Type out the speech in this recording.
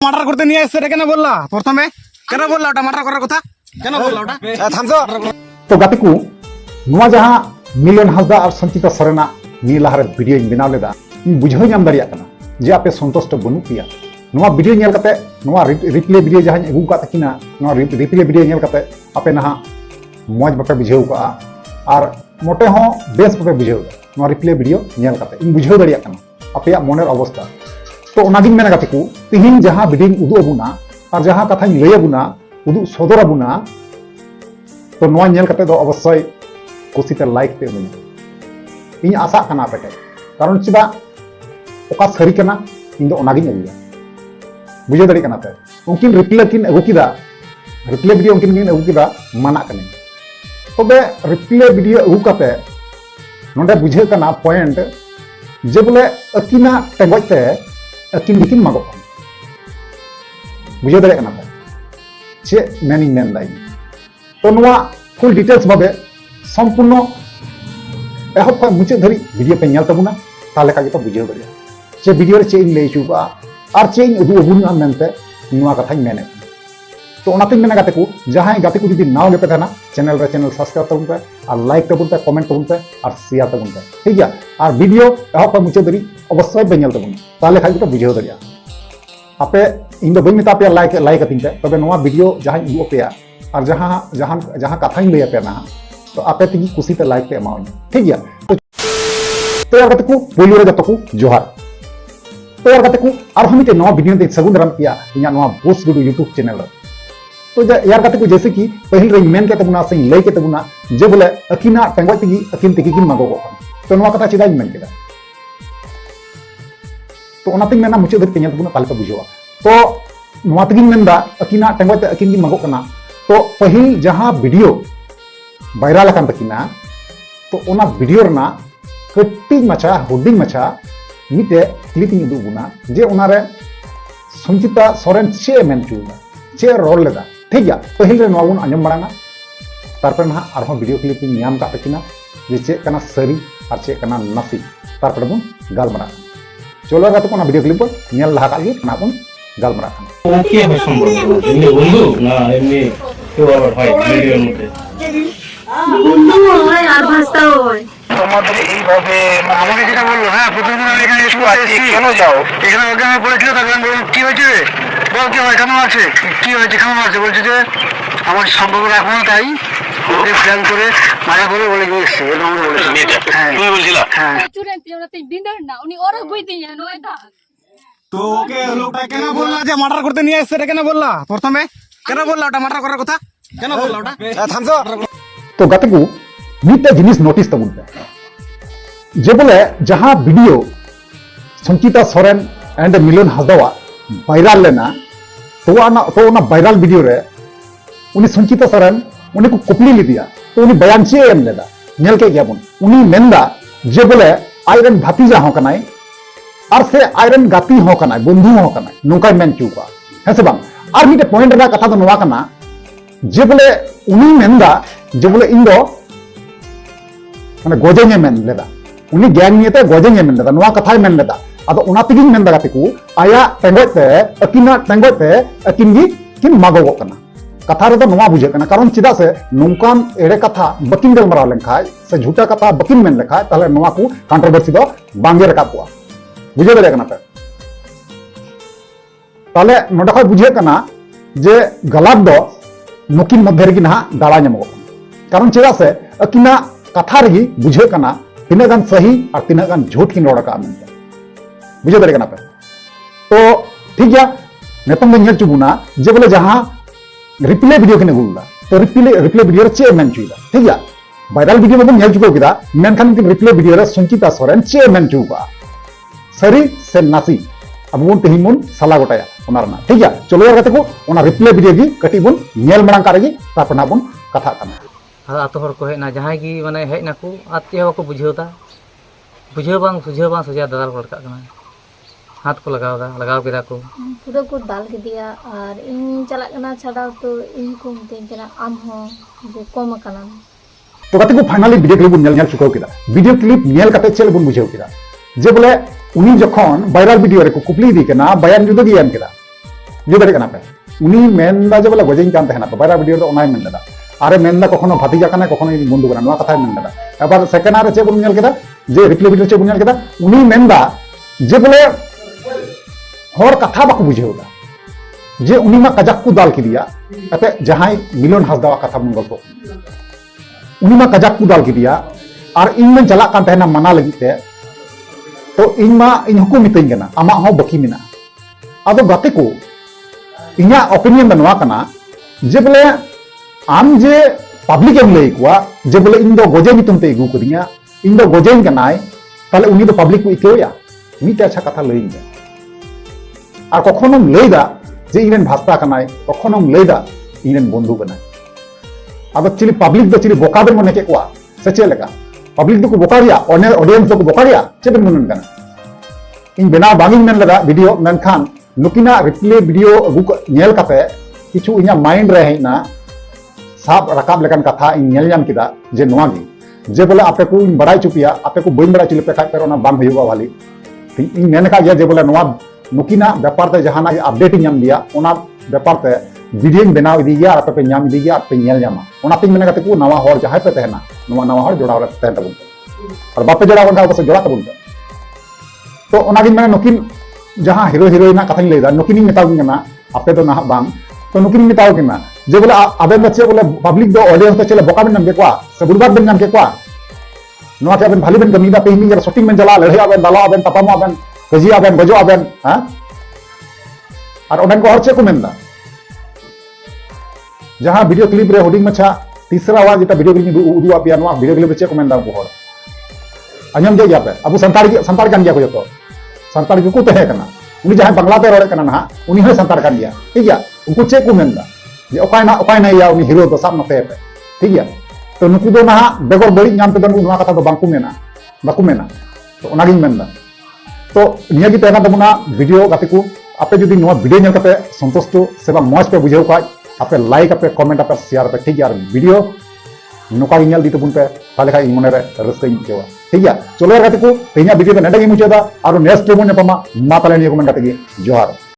Murder করতে নিয়ে এসেছে রে, কেন বললা প্রথমে? কেন বললা ওটা মার্ডার করার কথা? কেন বললা ওটা? থামছো। तो गाते को नुआ जहां मिलियन हासदा और संचिता सरेना नि लहारे वीडियो बनाव लेदा बुझाव नाम दाड़िया कना जे आपे संतुष्ट बनु पिया नुआ वीडियो नेल कते नुआ रिप्ले वीडियो जहां अगु का तकिना नुआ रिप्ले वीडियो नेल कते आपे नहा मौज बापे बुझाव का और मोटे हो बेस बापे बुझाव नुआ रिप्ले वीडियो नेल कते इन बुझाव दाड़िया कना आपे मोनेर अवस्था तो ओनागिन मेना गाते को तिहिन जहां वीडियो उदु अबुना और जहां कथा लय अबुना उदु सदर अबुना तो नवा नेल कते दो अवश्य कुसीते लाइक पे उन इन आशा कना पेटे कारण चिदा ओका सरी कना इन दो ओनागिन अगुया बुझे दड़ी कना पे उनकिन रिप्ले किन अगु किदा रिप्ले वीडियो उनकिन किन अगु किदा माना कने तबे रिप्ले वीडियो अगु कते नोंडे बुझे कना पॉइंट जे बोले अकिना टेंगोते अकिन दिकिन मागो बुझे दड़ी कना पे चे मेनिंग मेन लाई तो नुआ फुल डिटेल्स भावे संपूर्ण एहब खय मुचाद धरी वीडियो पे नेल तबुना ताले का तो बुझे दड़िया चे वीडियो रे चे इन लई चुबा और चे इन उदु अबुना मेनते नुआ कथाई मेने तो ओनाते मेना गाते को जहां गाते को जदि नाव लेपे थाना चैनल सब्सक्राइब तबुन पे और लाइक तबुन पे कमेंट तबुन पे और शेयर तबुन पे ठीक है और वीडियो एहब खय मुचाद धरी अवश्य पे नेल तबुन ताले खाई तो बुझे दड़िया आपे इन दो बई मेता पे लाइक अतिन पे तबे नुआ वीडियो जहां उदु पेया और जहां जहां जहां कथा लैया पे ना तो आपे तगी कुसीते लाइक पे एमाओ ठीक है तो यार गाते को पोलो रे जतो को जोहार तो यार गाते को और हम मिटे नवा वीडियो दे सगुन राम पिया इना नवा बोस गुडू यूट्यूब चैनल तो यार गाते को जैसे कि पहिल रे मेन के तबुना से लई के तबुना जे बोले अकिना टेंगो तगी अकिन तगी किन मागो को तो नवा कथा चिदा मेन केदा तो ओनाते मेना मुचे दे पेnya तबुना ताले पे बुझवा तो नवा तगी मेनदा अकिना टेंगो ते अकिन की मागो कना तो पहिल जहां वीडियो वायरल अकान तकिना तो ओना वीडियो रना कट्टी मचा हुडिंग मचा मिटे क्लिपिंग उदुबुना जे ओना रे संचिता सोरेन चे मेन चुना चे रोल लेदा ठीक है पहिल रे नवाबुन अंजम बड़ाना तारपर ना आरहो वीडियो क्लिपिंग नियम का तकिना जे चे कना सरी और चे कना नसी तारपर बुन गालमरा चलो गाते को ना वीडियो क्लिप नेल लहा का गे ना बुन गालमरा ओके है সম্পর্ক এমনি বন্ধু না এমনি তো আবার হয় ভিডিওর মধ্যে বন্ধু হয় আর ভাষা হয় আমাদের এইভাবে আমাকে যেটা বললো হ্যাঁ প্রথমে আমি এখানে একটু আছি কেন যাও এখানে ওকে আমি বলেছিল তারপর আমি বললাম কি হয়েছে রে বল কি হয় কেন আছে কি হয়েছে কেমন আছে বলছে যে আমার সম্পর্ক রাখবো না তাই ওকে প্ল্যান করে মারা করে বলে নিয়ে এসছে এরকম বলেছে হ্যাঁ তুমি বলছিলা হ্যাঁ চুরেন পিওরাতে বিন্দার না উনি ওরা কই দিন নয়টা তো ওকে লোকটা কেন বললা যে মার্ডার করতে নিয়ে এসেছে রে, কেন বললা প্রথমে? কেন বললা ওটা মার্ডার করার কথা? কেন বললা ওটা? থামছো। तो गाते को मिटे जिनिस नोटिस तबुन पे जे बोले जहां वीडियो संचिता सोरेन एंड मिलियन हासदावा वायरल लेना तो ना वायरल वीडियो रे उनी संचिता सोरेन उनी को कुपली ले दिया तो उनी बयान चे एम लेदा नेल के गया बुन उनी मेंदा जे बोले आयरन भातीजा हो कनाई और से आयरन गाती हो कनाई बंधु हो कनाई नोका मेन चुका है से बांग और मिटे पॉइंट रा कथा तो नवा कना जे बोले उनी मेंदा जे बोले इन दो माने गोजेंगे मेन लेदा उनी गैंग नियते गोजेंगे मेन लेदा नवा कथाय मेन लेदा अदो उना तिगिन मेंदा गाते को आया टेंगोते अकिना टेंगोते अकिन गी किन मागो कना कथा रे तो नवा बुझे कना कारण चिदा से नोंकान एड़े कथा बकिन गल मराव लेखाय से झूठा कथा बकिन मेन लेखाय ताले नवा को कंट्रोवर्सी दो बांगे रका को बुझे दरे कना पे ताले नोडा खय बुझे कना जे गलत दो नुकिन मध्य रे ना दाड़ा नामो कारण चेदा से अकिना कथा रे बुझे कना तीना गान सही और तीना गान झूठ किन रोड़ा का मेनते बुझे दरे कना पे तो ठीक है नेतम नेल चुबुना जे बोले जहां रिप्ले वीडियो किन गुला तो रिप्ले वीडियो रे चे मेन चुदा ठीक है वायरल वीडियो में नेल चुको किदा मेनखान कि रिप्ले वीडियो रे संचिता सोरेन चे मेन चुका सरी से नासी अब बुन तेहिमुन साला गोटाया ओनारना ठीक है चलो यार गाते को ओना रिप्ले वीडियो गी कटी बुन नेल मणांग कारेगी तारपर ना बुन कथा कना आतो हर को हेना जहां की माने हेज नाकू आते को बुझेवता बुझेव बांग सजा दादार को लगा कना हाथ को लगाव केदा को पूरा को दाल के दिया और इन चला कना छाड़ा तो इन को दिन कना आम हो जे कम कना तो गाते को फाइनली वीडियो क्लिप बुन नेल चुको किदा वीडियो क्लिप नेल कते चेल बुन बुझेव किदा जे बोले उनी जखन वायरल वीडियो रे को कुपली दी केना बयान जुदो गी एम केदा बुझे दाड़े पे उनी मेनदा जे बोले गजें कान तहना पे बायरा वीडियो तो ओनाय मेन लेदा आरे मेनदा कखनो भातीजा काना कखनो बंधु काना नोआ कथाय मेन लेदा एबार सेकेंड आरे चे बोन नेल केदा जे रिप्ले वीडियो चे बोन नेल केदा उनी मेनदा जे बोले हर कथा बाको बुझेवदा जे उनी मा कजाक को दाल किदिया अते जहां मिलन हासदा कथा बन गल्प उनी मा कजाक को दाल किदिया और इन में चला कान तहना मना लगिते तो इन मा इन हको मितई कना आमा हो बाकी मिना आदो गाते को इन्या ओपिनियन बनवा कना जे बोले आम जे पब्लिक एम लई कुआ जे बोले इन दो गोजे मितुम ते इगु कदिया इन दो गोजेन कनाय ताले उनी दो पब्लिक को इकेया मिते अच्छा कथा लई दे और कखनोम लईदा जे इनेन भास्ता कनाय कखनोम लईदा इनेन बंधु कनाय अब चिली पब्लिक दो चिली बोका बेन मने के कुआ से चे लेका पब्लिक दो को बोका रिया ऑडियंस दो को बोका रिया चे बेन मनन कना इन बेना बांगिन मेन लगा वीडियो मेनखान नुकिना रिप्ले वीडियो अगु नेल काते किछु इना माइंड रे हेना साब रकाब लेकन कथा इन नेल जाम किदा जे नोआ गी जे बोले आपे को इन बड़ाई चुपिया आपे को बइन बड़ा चिले पे खाय पेरोना बांग हुआ वाली इन मेन का जे बोले नोआ नुकिना व्यापार ते जहाना अपडेट नाम दिया ओना व्यापार ते वीडियो बनाव इदी गया आपे पे नाम इदी गया आपे नेल जामा ओना तिन मेन काते को नवा हर जहां पे तहना नवा हर जोड़ा रे तहन तबुन और बापे जोड़ा बंदा को जोड़ा तबुन तो ओना गिन मेन नुकिन जहां हीरो हीरोइन कथा लेदा नुकिन मेताव गना आपे दो ना बांग तो नुकिन मेताव गना जे बोले आबेन बच्चे बोले पब्लिक दो ऑडियंस तो चले बोका बिन नम के क्वा से बुरबाद बिन नम के क्वा नोआ के आबेन भाली बिन कमीदा पे हिमी शूटिंग में चला लड़े आबेन दाला आबेन तपामा आबेन गजी आबेन गजो आबेन हां और ओबेन को हर चे को मेनदा जहां वीडियो क्लिप रे होडिंग मछा तीसरा वाला जेटा वीडियो क्लिप उदु आपिया नोआ वीडियो क्लिप चे को मेनदा को हर अजम जे गया पे अब संताड़ कान गया को जतो संताड़ को तहे कना उनी जहां बांग्ला पे रोड़े कना ना उनी है संताड़ कान गया ठीक गया उनको चे को मेनदा जे ओकाय ना या उनी हीरो दो सब नते पे ठीक गया तो नुकु दो ना बेगर बड़ी नाम पे दो नोआ कथा दो बांकु मेना बाकु मेना तो ओनागिन मेनदा तो निया की तहना दबना वीडियो गाते को आपे जुदी नोआ वीडियो नेल कते संतुष्ट से बा मौज पे बुझेव का आपे लाइक आपे कमेंट आपे शेयर पे ठीक गया वीडियो नोका नेल दी तबुन पे ताले का मने रे रस्ते केवा ठीक गया चलो गाते को तेना वीडियो पे नेडे मुचेदा और नेक्स्ट टेबुन ने पमा मा ताले निया कमेंट गाते जोहार।